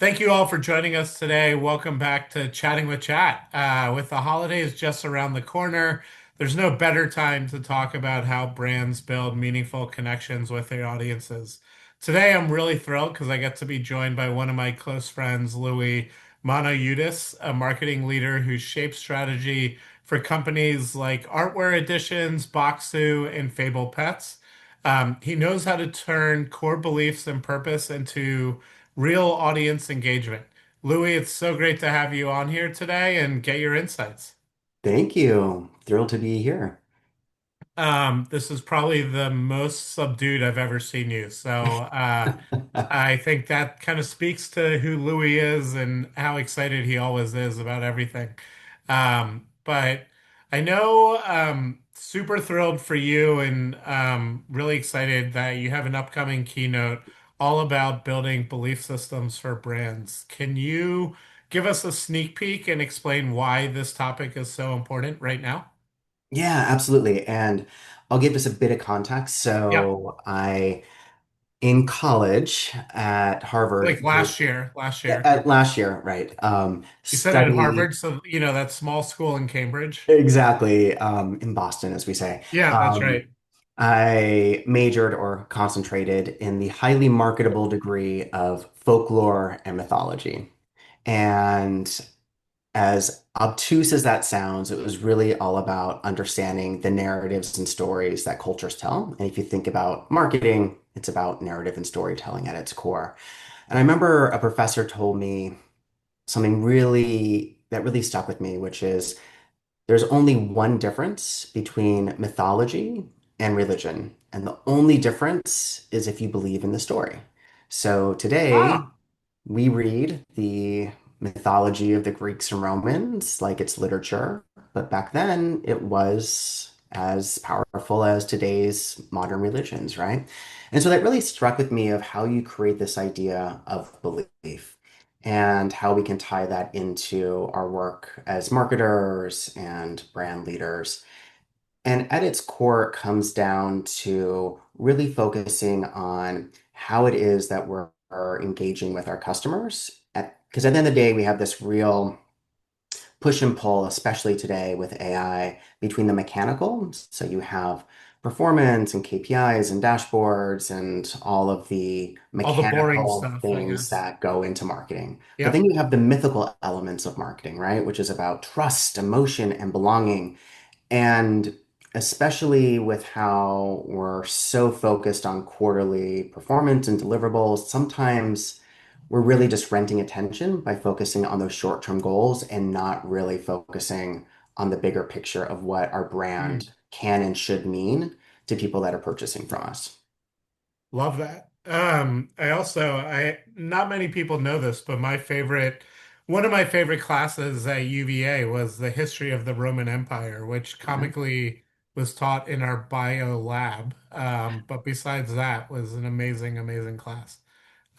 Thank you all for joining us today. Welcome back to Chatting with Chat. With the holidays just around the corner, there's no better time to talk about how brands build meaningful connections with their audiences. Today, I'm really thrilled because I get to be joined by one of my close friends, Louis Monoyudis, a marketing leader who shapes strategy for companies like Artwear Editions, Boxu, and Fable Pets. He knows how to turn core beliefs and purpose into real audience engagement. Louis, it's so great to have you on here today and get your insights. Thank you. Thrilled to be here. This is probably the most subdued I've ever seen you. I think that kind of speaks to who Louis is and how excited he always is about everything. But I know super thrilled for you and really excited that you have an upcoming keynote all about building belief systems for brands. Can you give us a sneak peek and explain why this topic is so important right now? Yeah, absolutely. And I'll give us a bit of context. Yeah. In college at Like Harvard, last year. last year, right? You said at Studied Harvard, so that small school in Cambridge. exactly in Boston, as we say. Yeah, that's right. I majored or concentrated in the highly marketable degree of folklore and mythology. And as obtuse as that sounds, it was really all about understanding the narratives and stories that cultures tell. And if you think about marketing, it's about narrative and storytelling at its core. And I remember a professor told me something really stuck with me, which is there's only one difference between mythology and religion. And the only difference is if you believe in the story. So today, Ah, we read the mythology of the Greeks and Romans like it's literature, but back then it was as powerful as today's modern religions, right? And so that really struck with me of how you create this idea of belief and how we can tie that into our work as marketers and brand leaders. And at its core, it comes down to really focusing on how it is that we're engaging with our customers. Because at the end of the day, we have this real push and pull, especially today with AI, between the mechanical. So you have performance and KPIs and dashboards and all of the all the boring mechanical stuff, I things guess. that go into marketing. But then Yep. you have the mythical elements of marketing, right? Which is about trust, emotion, and belonging. And especially with how we're so focused on quarterly performance and deliverables, sometimes we're really just renting attention by focusing on those short-term goals and not really focusing on the bigger picture of what our Mm, brand can and should mean to people that are purchasing from us. love that. I not many people know this, but one of my favorite classes at UVA was the history of the Roman Empire, which Yeah. comically was taught in our bio lab. But besides that, was an amazing, amazing class.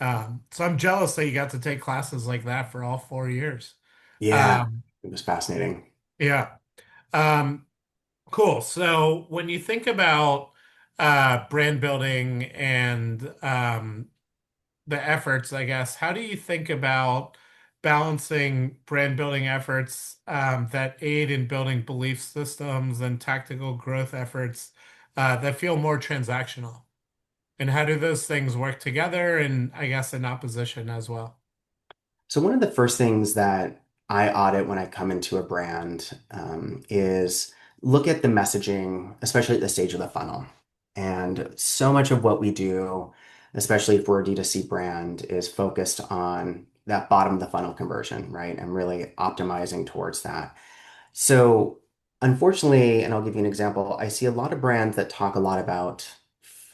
So I'm jealous that you got to take classes like that for all 4 years. Yeah, Um, it was fascinating. yeah. Um, cool. So when you think about brand building and the efforts, I guess, how do you think about balancing brand building efforts that aid in building belief systems and tactical growth efforts that feel more transactional? And how do those things work together and I guess in opposition as well? So one of the first things that I audit when I come into a brand is look at the messaging, especially at the stage of the funnel. And so much of what we do, especially if we're a D2C brand, is focused on that bottom of the funnel conversion, right? And really optimizing towards that. So unfortunately, and I'll give you an example, I see a lot of brands that talk a lot about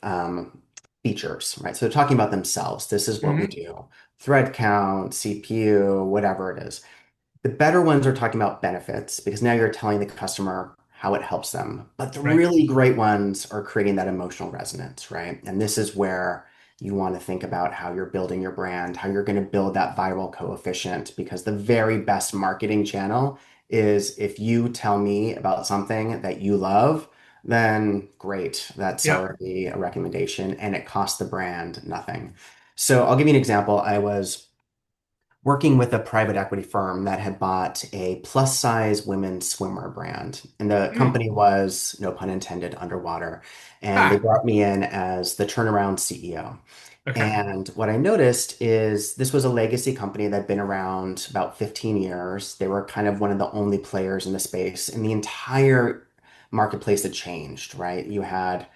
um, features, right? So they're talking about themselves. This is what we Hmm. do. Thread count, CPU, whatever it is. The better ones are talking about benefits because now you're telling the customer how it helps them. But the Right. really great ones are creating that emotional resonance, right? And this is where you want to think about how you're building your brand, how you're going to build that viral coefficient, because the very best marketing channel is if you tell me about something that you love, then great. That's Yep. already a recommendation and it costs the brand nothing. So I'll give you an example. I was working with a private equity firm that had bought a plus size women's swimwear brand. And the Hmm. company was, no pun intended, underwater. And they Ah, brought me in as the turnaround CEO. okay. And what I noticed is this was a legacy company that had been around about 15 years. They were kind of one of the only players in the space, and the entire marketplace had changed, right? You had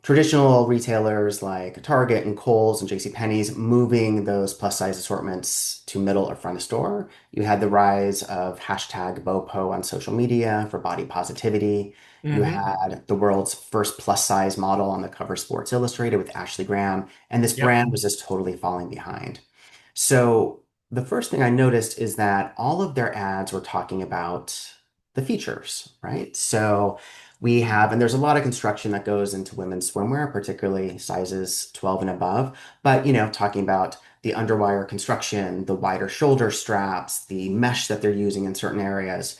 traditional retailers like Target and Kohl's and JCPenney's moving those plus size assortments to middle or front of store. You had the rise of hashtag BOPO on social media for body positivity. You Hmm. had the world's first plus size model on the cover of Sports Illustrated with Ashley Graham, and this Yep. brand was just totally falling behind. So the first thing I noticed is that all of their ads were talking about the features, right? So we have, and there's a lot of construction that goes into women's swimwear, particularly sizes 12 and above. But, talking about the underwire construction, the wider shoulder straps, the mesh that they're using in certain areas.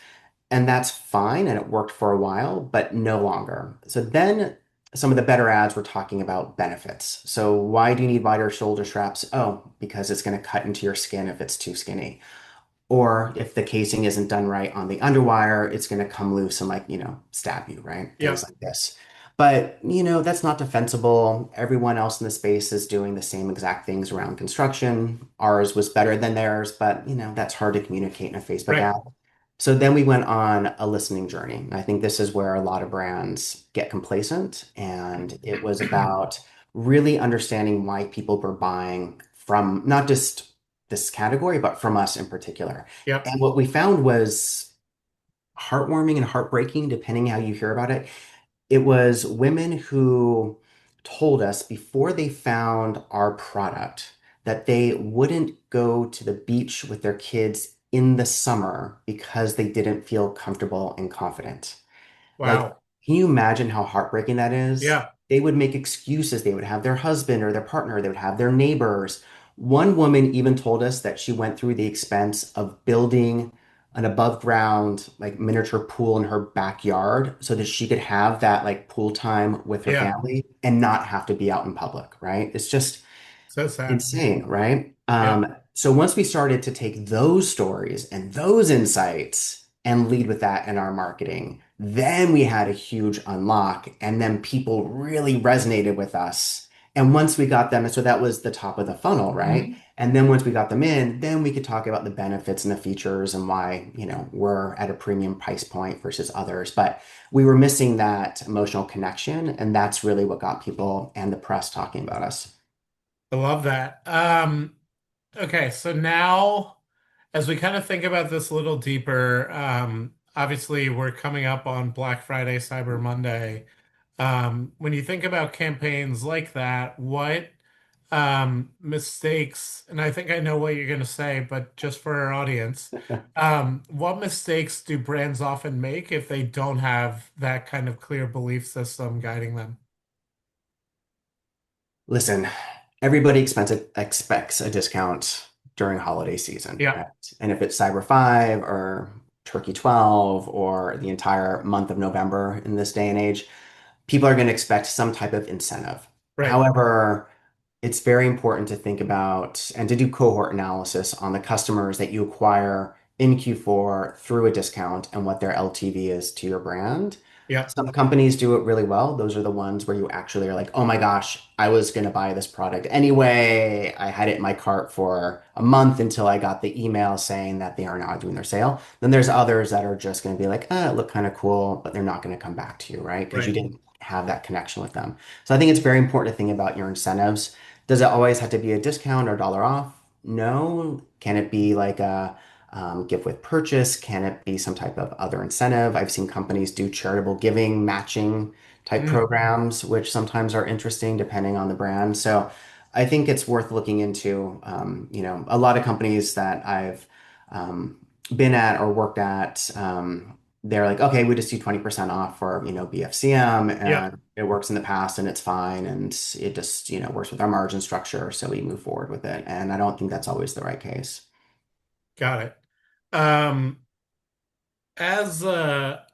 And that's fine. And it worked for a while, but no longer. So then some of the better ads were talking about benefits. So why do you need wider shoulder straps? Oh, because it's going to cut into your skin if it's too skinny. Or if the casing isn't done right on the underwire, it's going to come loose and stab you, right? Things Yep. like this. But, that's not defensible. Everyone else in the space is doing the same exact things around construction. Ours was better than theirs, but, that's hard to communicate in a Facebook Right. ad. So then we went on a listening journey. And I think this is where a lot of brands get complacent. And it was about really understanding why people were buying from not just this category, but from us in particular. Yep. And what we found was heartwarming and heartbreaking, depending how you hear about it. It was women who told us before they found our product that they wouldn't go to the beach with their kids in the summer because they didn't feel comfortable and confident. Like, Wow. can you imagine how heartbreaking that is? Yeah. They would make excuses. They would have their husband or their partner, they would have their neighbors. One woman even told us that she went through the expense of building an above ground, like miniature pool in her backyard so that she could have that like pool time with her Yeah. family and not have to be out in public, right? It's just So sad. insane, right? Yep. So once we started to take those stories and those insights and lead with that in our marketing, then we had a huge unlock, and then people really resonated with us. And once we got them, so that was the top of the funnel, right? Hmm. And then once we got them in, then we could talk about the benefits and the features and why, we're at a premium price point versus others. But we were missing that emotional connection, and that's really what got people and the press talking about us. I love that. Okay, so now as we kind of think about this a little deeper, obviously we're coming up on Black Friday, Cyber Monday. When you think about campaigns like that, what mistakes, and I think I know what you're going to say, but just for our audience, what mistakes do brands often make if they don't have that kind of clear belief system guiding them? Listen, everybody expects a discount during holiday season, Yeah, right? And if it's Cyber 5 or Turkey 12 or the entire month of November in this day and age, people are going to expect some type of incentive. right. However, it's very important to think about and to do cohort analysis on the customers that you acquire in Q4 through a discount and what their LTV is to your brand. Yeah, Some companies do it really well. Those are the ones where you actually are like, oh my gosh, I was going to buy this product anyway. I had it in my cart for a month until I got the email saying that they are now doing their sale. Then there's others that are just going to be like, it looked kind of cool, but they're not going to come back to you, right? Because you right. didn't have that connection with them. So I think it's very important to think about your incentives. Does it always have to be a discount or dollar off? No. Can it be like a gift with purchase? Can it be some type of other incentive? I've seen companies do charitable giving, matching type Mm. programs, which sometimes are interesting depending on the brand. So I think it's worth looking into. A lot of companies that I've been at or worked at, they're like, okay, we just do 20% off for, BFCM, Yeah, and it works in the past and it's fine. And it just, works with our margin structure. So we move forward with it. And I don't think that's always the right case. got it. Um, as a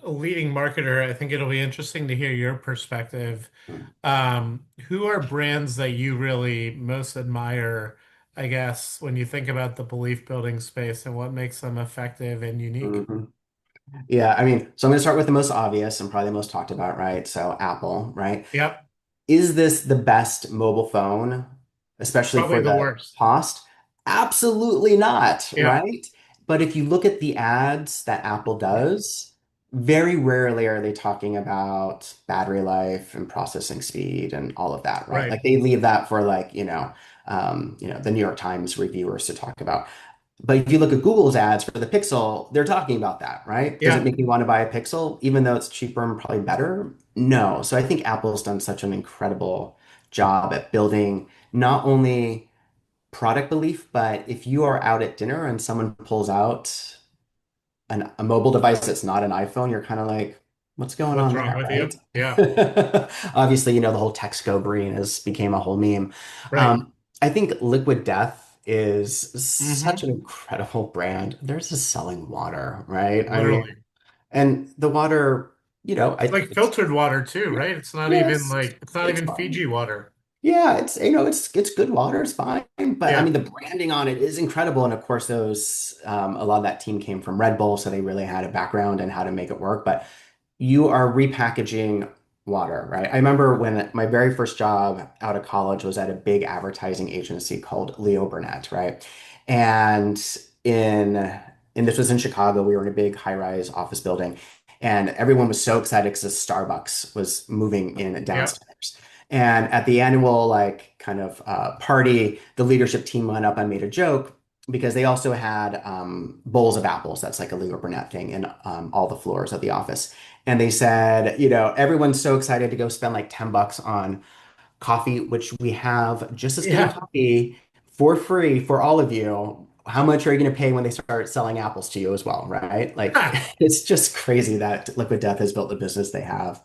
leading marketer, I think it'll be interesting to hear your perspective. Who are brands that you really most admire I guess, when you think about the belief building space and what makes them effective and unique. Mhm. Yeah, I mean, so I'm going to start with the most obvious and probably the most talked about, right? So Apple, right? Yep, Is this the best mobile phone, especially probably for the the worst. cost? Absolutely not, Yep, right? But if you look at the ads that Apple does, very rarely are they talking about battery life and processing speed and all of that, right? right. Like they leave that for like, the New York Times reviewers to talk about. But if you look at Google's ads for the Pixel, they're talking about that, right? Does it Yeah, make me want to buy a Pixel, even though it's cheaper and probably better? No. So I think Apple's done such an incredible job at building not only product belief, but if you are out at dinner and someone pulls out a mobile device that's not an iPhone, you're kind of like, what's going what's on wrong there, with you? right? Yeah, Obviously, the whole text go green has became a whole meme. right. I think Liquid Death is such Hmm. an incredible brand. They're just selling water, right? I mean, Literally. and the water, It's like it's filtered water too, right? yes, It's not it's even fine. Fiji water. Yeah, it's good water, it's fine. But I mean Yeah. the branding on it is incredible. And of course those a lot of that team came from Red Bull, so they really had a background in how to make it work. But you are repackaging water, right? I remember when my very first job out of college was at a big advertising agency called Leo Burnett, right? And in and this was in Chicago. We were in a big high-rise office building, and everyone was so excited because Starbucks was moving in Yeah. downstairs. And at the annual like kind of party, the leadership team went up and made a joke because they also had bowls of apples. That's like a Leo Burnett thing in all the floors of the office. And they said, everyone's so excited to go spend like $10 on coffee, which we have just as good a Yeah. coffee for free for all of you. How much are you going to pay when they start selling apples to you as well, right? Like it's just crazy that Liquid Death has built the business they have.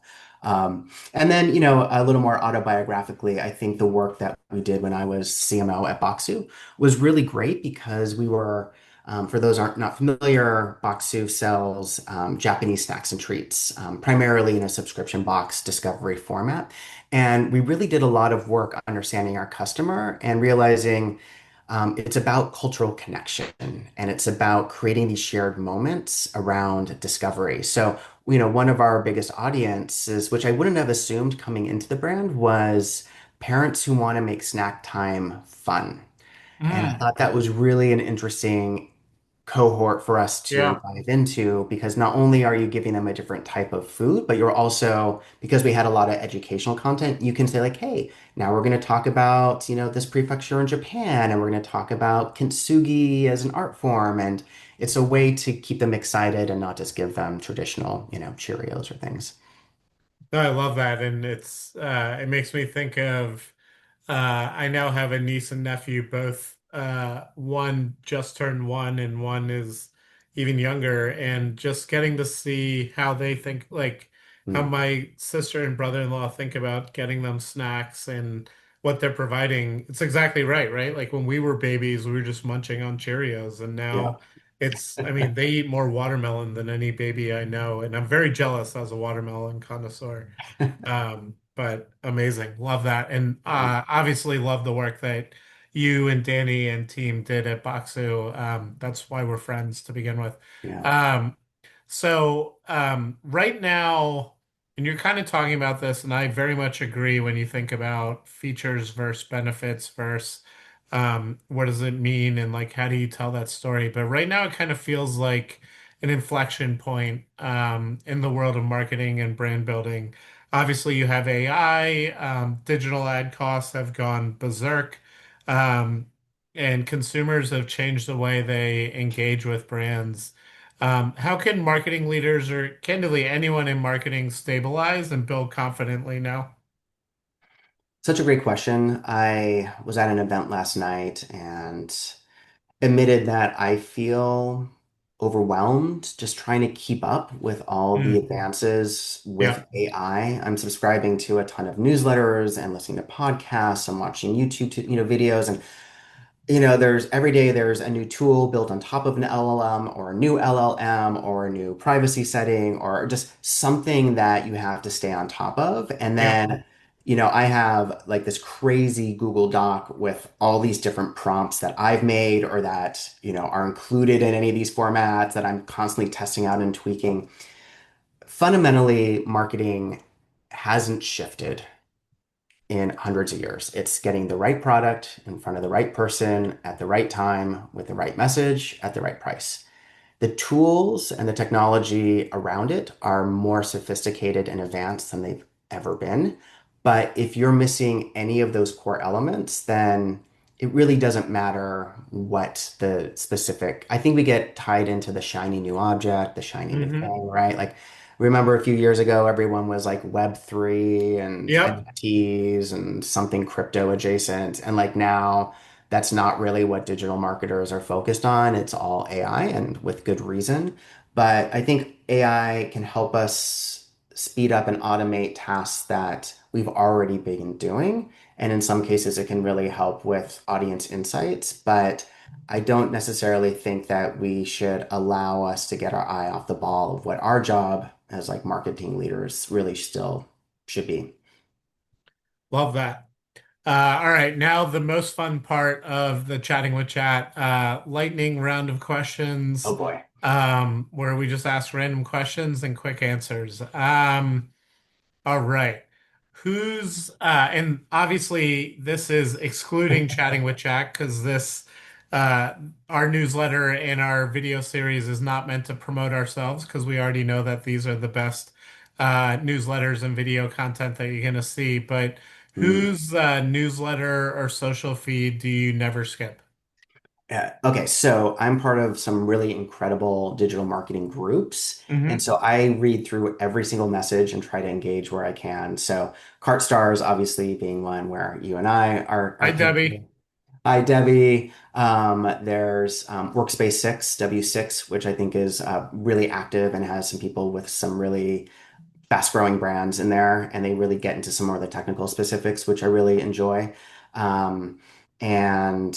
And then, a little more autobiographically, I think the work that we did when I was CMO at Boxu was really great because we were, for those aren't not familiar, Boxu sells Japanese snacks and treats, primarily in a subscription box discovery format. And we really did a lot of work understanding our customer and realizing it's about cultural connection and it's about creating these shared moments around discovery. So, one of our biggest audiences, which I wouldn't have assumed coming into the brand, was parents who want to make snack time fun. And I Mm. thought that was really an interesting cohort for us to Yeah. dive into because not only are you giving them a different type of food, but you're also, because we had a lot of educational content, you can say like, hey, now we're going to talk about, this prefecture in Japan and we're going to talk about kintsugi as an art form. And it's a way to keep them excited and not just give them traditional, Cheerios or things. No, I love that. And it makes me think of I now have a niece and nephew, both one just turned one and one is even younger, and just getting to see how they think, like how Mm, my sister and brother-in-law think about getting them snacks and what they're providing. It's exactly right, right? Like when we were babies, we were just munching on Cheerios, and yeah. now I mean, they eat more watermelon than any baby I know, and I'm very jealous as a watermelon connoisseur. But amazing. Love that. And obviously love the work that you and Danny and team did at Boxu. That's why we're friends to begin with. Yeah. Um, right now, and you're kind of talking about this, and I very much agree when you think about features versus benefits versus what does it mean and like how do you tell that story? But right now it kind of feels like an inflection point in the world of marketing and brand building. Obviously, you have AI, digital ad costs have gone berserk, um, and consumers have changed the way they engage with brands. How can marketing leaders or candidly anyone in marketing stabilize and build confidently now? Such a great question. I was at an event last night and admitted that I feel overwhelmed just trying to keep up with all the Mm, advances with yeah, AI. I'm subscribing to a ton of newsletters and listening to podcasts. I'm watching YouTube, videos, and there's every day there's a new tool built on top of an LLM or a new LLM or a new privacy setting or just something that you have to stay on top of. And yeah, then, I have like this crazy Google Doc with all these different prompts that I've made or that, are included in any of these formats that I'm constantly testing out and tweaking. Fundamentally, marketing hasn't shifted in hundreds of years. It's getting the right product in front of the right person at the right time with the right message at the right price. The tools and the technology around it are more sophisticated and advanced than they've ever been. But if you're missing any of those core elements, then it really doesn't matter what the specific. I think we get tied into the shiny new object, the shiny new Hmm. thing, right? Like, remember a few years ago, everyone was like Web3 and Yep. NFTs and something crypto adjacent. And like now, that's not really what digital marketers are focused on. It's all AI and with good reason. But I think AI can help us speed up and automate tasks that we've already been doing. And in some cases, it can really help with audience insights. But I don't necessarily think that we should allow us to get our eye off the ball of what our job as like marketing leaders really still should be. Love that. All right, now the most fun part of the chatting with chat, lightning round of Oh questions, boy. where we just ask random questions and quick answers. All right. And obviously this is excluding chatting with Jack because uh, our newsletter and our video series is not meant to promote ourselves because we already know that these are the best, newsletters and video content that you're going to see. But Mm. whose, newsletter or social feed do you never skip? Yeah. Okay, so I'm part of some really incredible digital marketing groups. And Hmm. so I read through every single message and try to engage where I can. So Cart Stars obviously being one where you and I are Hi, Debbie. connected. Hi, Debbie. There's Workspace 6, W6, which I think is really active and has some people with some really fast-growing brands in there, and they really get into some more of the technical specifics, which I really enjoy. Um, and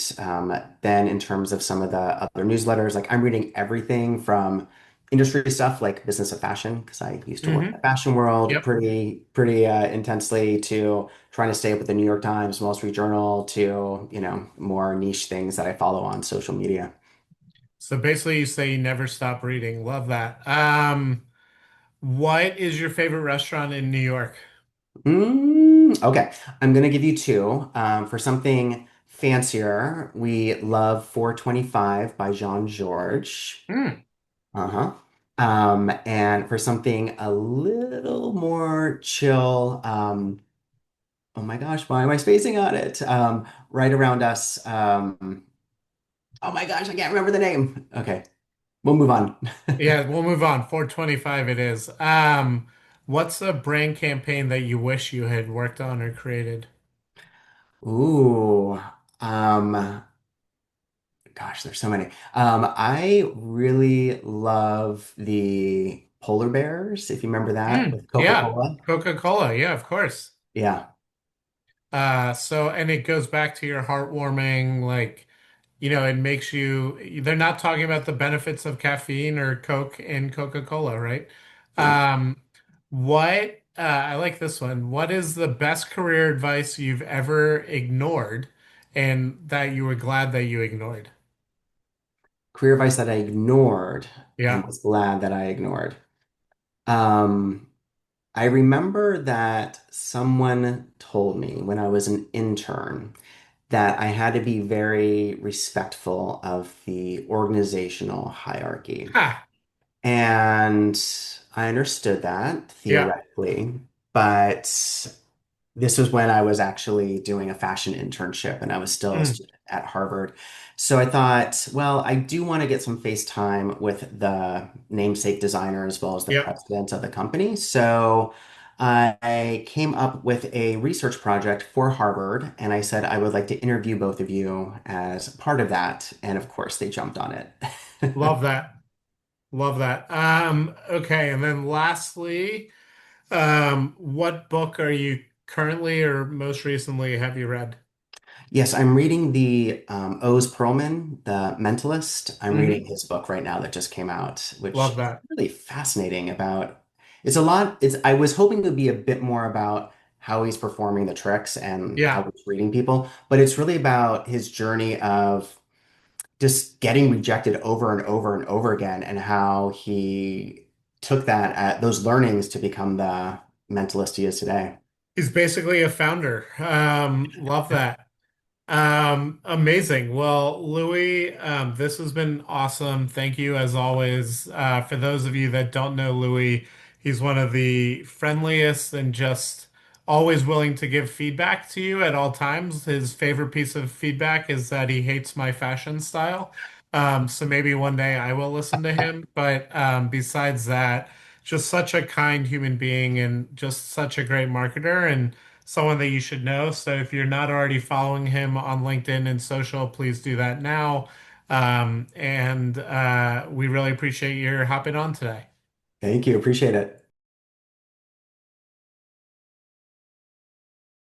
then in terms of some of the other newsletters, like I'm reading everything from industry stuff like Business of Fashion, because I used to work in the Hmm. fashion world Yep. pretty intensely, to trying to stay up with the New York Times, Wall Street Journal, to, more niche things that I follow on social media. So basically you say you never stop reading. Love that. What is your favorite restaurant in New York? Okay, I'm gonna give you two. For something fancier, we love 425 by Jean-Georges. Hmm. Uh-huh. And for something a little more chill, oh my gosh, why am I spacing on it? Right around us. Oh my gosh, I can't remember the name. Okay, we'll move on. Yeah, we'll move on. 425 it is. What's a brand campaign that you wish you had worked on or created? Ooh, um, gosh, there's so many. I really love the polar bears, if you remember that Hmm. with Yeah. Coca-Cola. Coca-Cola. Yeah, of course. Yeah. And it goes back to your heartwarming, like, it makes they're not talking about the benefits of caffeine or Coke in Coca-Cola, right? Nope. I like this one. What is the best career advice you've ever ignored and that you were glad that you ignored? Career advice that I ignored and Yeah. was glad that I ignored. Um, I remember that someone told me when I was an intern that I had to be very respectful of the organizational hierarchy. Ha. And I understood that Yeah. theoretically, but this was when I was actually doing a fashion internship and I was still a Mm. student at Harvard. So I thought, well, I do want to get some face time with the namesake designer as well as the Yep. president of the company. So I came up with a research project for Harvard and I said I would like to interview both of you as part of that. And of course, they jumped on it. Love that. Love that. Okay, and then lastly, what book are you currently or most recently have you read? Yes, I'm reading the Oz Perlman, The Mentalist. I'm reading Hmm. his book right now that just came out, which Love is that. really fascinating about it's a lot. I was hoping it would be a bit more about how he's performing the tricks and how Yeah. he's reading people, but it's really about his journey of just getting rejected over and over and over again, and how he took those learnings to become the mentalist he is today. He's basically a founder. Love that. Amazing. Well, Louis, this has been awesome. Thank you as always. For those of you that don't know Louis, he's one of the friendliest and just always willing to give feedback to you at all times. His favorite piece of feedback is that he hates my fashion style. So maybe one day I will listen to him. But besides that, just such a kind human being and just such a great marketer and someone that you should know. So if you're not already following him on LinkedIn and social, please do that now. And we really appreciate your hopping on today. Thank you. Appreciate it.